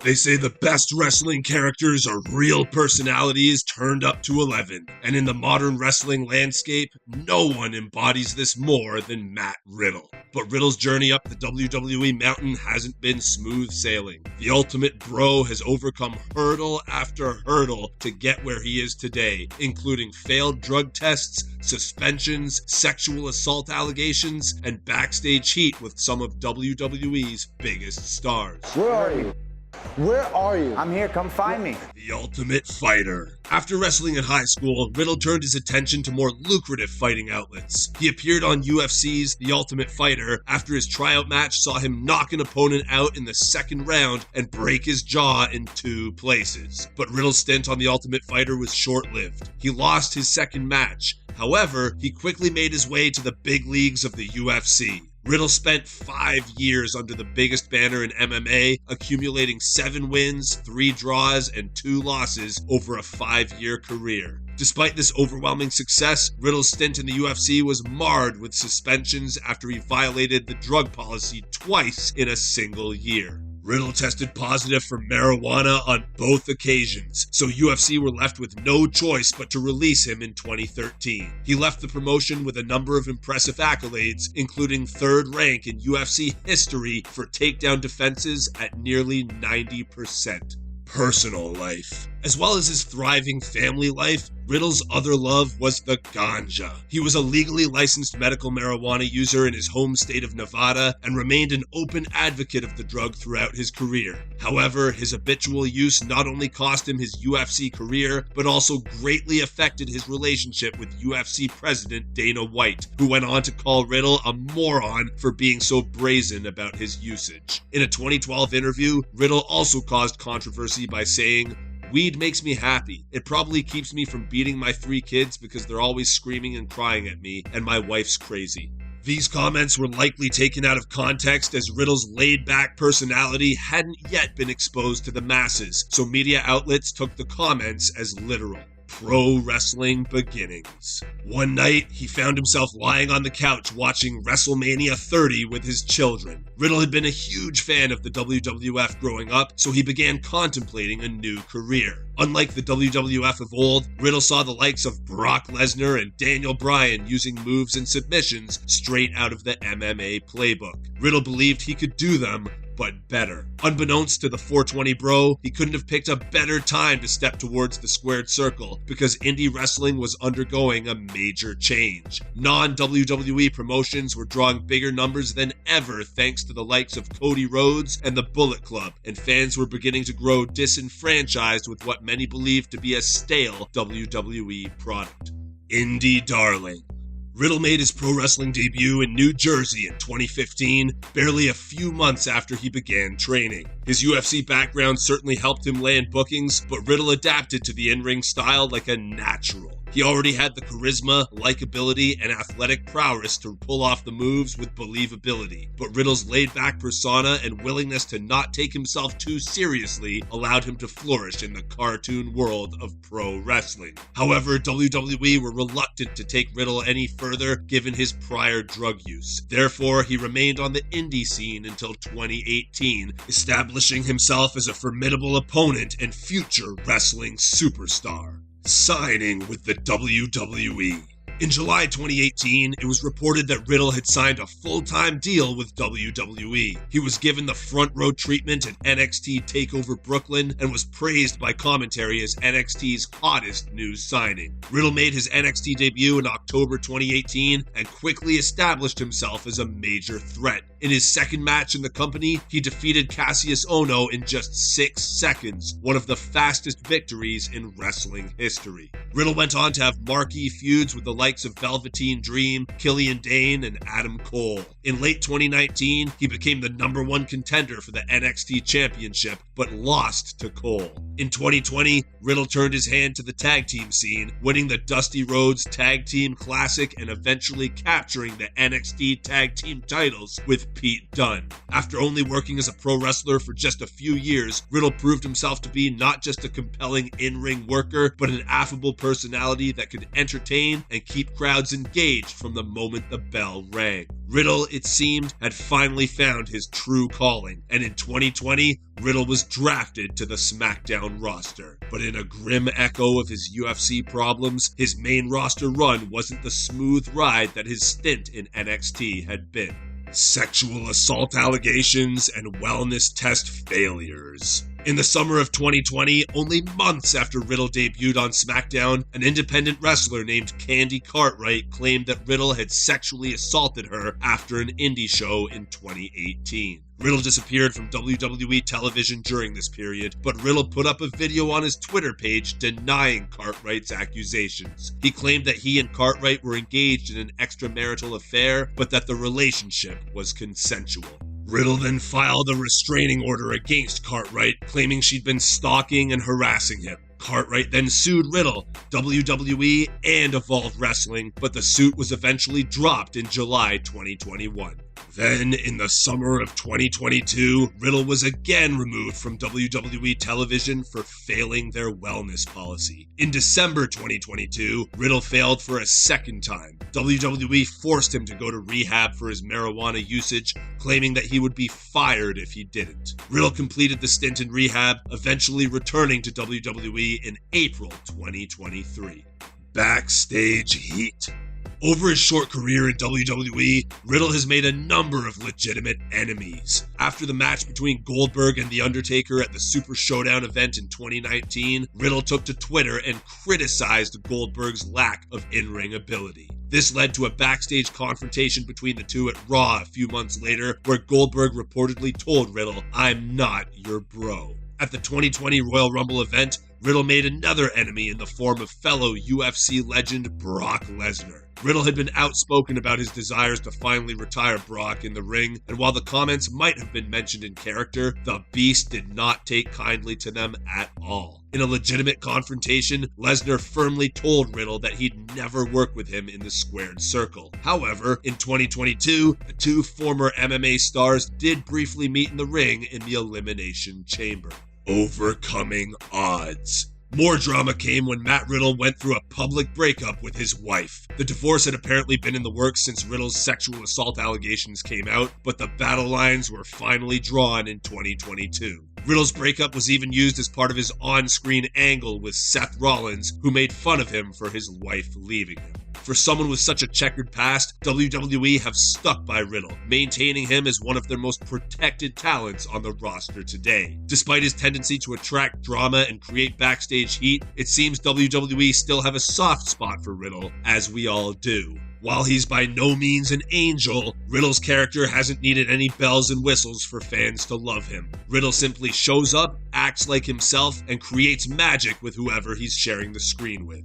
They say the best wrestling characters are real personalities turned up to 11, and in the modern wrestling landscape, no one embodies this more than Matt Riddle. But Riddle's journey up the WWE mountain hasn't been smooth sailing. The Ultimate Bro has overcome hurdle after hurdle to get where he is today, including failed drug tests, suspensions, sexual assault allegations, and backstage heat with some of WWE's biggest stars. Where are you? Where are you? I'm here, come find me. The Ultimate Fighter. After wrestling in high school, Riddle turned his attention to more lucrative fighting outlets. He appeared on UFC's The Ultimate Fighter after his tryout match saw him knock an opponent out in the second round and break his jaw in 2 places. But Riddle's stint on The Ultimate Fighter was short-lived. He lost his second match. However, he quickly made his way to the big leagues of the UFC. Riddle spent 5 years under the biggest banner in MMA, accumulating 7 wins, 3 draws, and 2 losses over a 5-year career. Despite this overwhelming success, Riddle's stint in the UFC was marred with suspensions after he violated the drug policy twice in a single year. Riddle tested positive for marijuana on both occasions, so UFC were left with no choice but to release him in 2013. He left the promotion with a number of impressive accolades, including 3rd rank in UFC history for takedown defenses at nearly 90%. Personal life. As well as his thriving family life, Riddle's other love was the ganja. He was a legally licensed medical marijuana user in his home state of Nevada and remained an open advocate of the drug throughout his career. However, his habitual use not only cost him his UFC career, but also greatly affected his relationship with UFC president Dana White, who went on to call Riddle a moron for being so brazen about his usage. In a 2012 interview, Riddle also caused controversy by saying, "Weed makes me happy. It probably keeps me from beating my 3 kids because they're always screaming and crying at me, and my wife's crazy." These comments were likely taken out of context as Riddle's laid-back personality hadn't yet been exposed to the masses, so media outlets took the comments as literal. Pro wrestling beginnings. One night, he found himself lying on the couch watching WrestleMania 30 with his children. Riddle had been a huge fan of the WWF growing up, so he began contemplating a new career. Unlike the WWF of old, Riddle saw the likes of Brock Lesnar and Daniel Bryan using moves and submissions straight out of the MMA playbook. Riddle believed he could do them, but better. Unbeknownst to the 420 Bro, he couldn't have picked a better time to step towards the squared circle because indie wrestling was undergoing a major change. Non-WWE promotions were drawing bigger numbers than ever thanks to the likes of Cody Rhodes and the Bullet Club, and fans were beginning to grow disenfranchised with what many believed to be a stale WWE product. Indie darling. Riddle made his pro wrestling debut in New Jersey in 2015, barely a few months after he began training. His UFC background certainly helped him land bookings, but Riddle adapted to the in-ring style like a natural. He already had the charisma, likability, and athletic prowess to pull off the moves with believability, but Riddle's laid-back persona and willingness to not take himself too seriously allowed him to flourish in the cartoon world of pro wrestling. However, WWE were reluctant to take Riddle any further given his prior drug use. Therefore, he remained on the indie scene until 2018, establishing himself as a formidable opponent and future wrestling superstar. Signing with the WWE. In July 2018, it was reported that Riddle had signed a full-time deal with WWE. He was given the front-row treatment at NXT TakeOver Brooklyn and was praised by commentary as NXT's hottest new signing. Riddle made his NXT debut in October 2018 and quickly established himself as a major threat. In his second match in the company, he defeated Cassius Ohno in just 6 seconds, one of the fastest victories in wrestling history. Riddle went on to have marquee feuds with the likes of Velveteen Dream, Killian Dane, and Adam Cole. In late 2019, he became the #1 contender for the NXT Championship, but lost to Cole. In 2020, Riddle turned his hand to the tag team scene, winning the Dusty Rhodes Tag Team Classic and eventually capturing the NXT Tag Team titles with Pete Dunne. After only working as a pro wrestler for just a few years, Riddle proved himself to be not just a compelling in-ring worker, but an affable personality that could entertain and keep crowds engaged from the moment the bell rang. Riddle, it seemed, had finally found his true calling, and in 2020, Riddle was drafted to the SmackDown roster. But in a grim echo of his UFC problems, his main roster run wasn't the smooth ride that his stint in NXT had been. Sexual assault allegations and wellness test failures. In the summer of 2020, only months after Riddle debuted on SmackDown, an independent wrestler named Candy Cartwright claimed that Riddle had sexually assaulted her after an indie show in 2018. Riddle disappeared from WWE television during this period, but Riddle put up a video on his Twitter page denying Cartwright's accusations. He claimed that he and Cartwright were engaged in an extramarital affair, but that the relationship was consensual. Riddle then filed a restraining order against Cartwright, claiming she'd been stalking and harassing him. Cartwright then sued Riddle, WWE, and Evolve Wrestling, but the suit was eventually dropped in July 2021. Then, in the summer of 2022, Riddle was again removed from WWE television for failing their wellness policy. In December 2022, Riddle failed for a second time. WWE forced him to go to rehab for his marijuana usage, claiming that he would be fired if he didn't. Riddle completed the stint in rehab, eventually returning to WWE in April 2023. Backstage heat. Over his short career in WWE, Riddle has made a number of legitimate enemies. After the match between Goldberg and The Undertaker at the Super Showdown event in 2019, Riddle took to Twitter and criticized Goldberg's lack of in-ring ability. This led to a backstage confrontation between the two at Raw a few months later, where Goldberg reportedly told Riddle, "I'm not your bro." At the 2020 Royal Rumble event, Riddle made another enemy in the form of fellow UFC legend Brock Lesnar. Riddle had been outspoken about his desires to finally retire Brock in the ring, and while the comments might have been mentioned in character, the Beast did not take kindly to them at all. In a legitimate confrontation, Lesnar firmly told Riddle that he'd never work with him in the squared circle. However, in 2022, the two former MMA stars did briefly meet in the ring in the Elimination Chamber. Overcoming odds. More drama came when Matt Riddle went through a public breakup with his wife. The divorce had apparently been in the works since Riddle's sexual assault allegations came out, but the battle lines were finally drawn in 2022. Riddle's breakup was even used as part of his on-screen angle with Seth Rollins, who made fun of him for his wife leaving him. For someone with such a checkered past, WWE have stuck by Riddle, maintaining him as one of their most protected talents on the roster today. Despite his tendency to attract drama and create backstage heat, it seems WWE still have a soft spot for Riddle, as we all do. While he's by no means an angel, Riddle's character hasn't needed any bells and whistles for fans to love him. Riddle simply shows up, acts like himself, and creates magic with whoever he's sharing the screen with.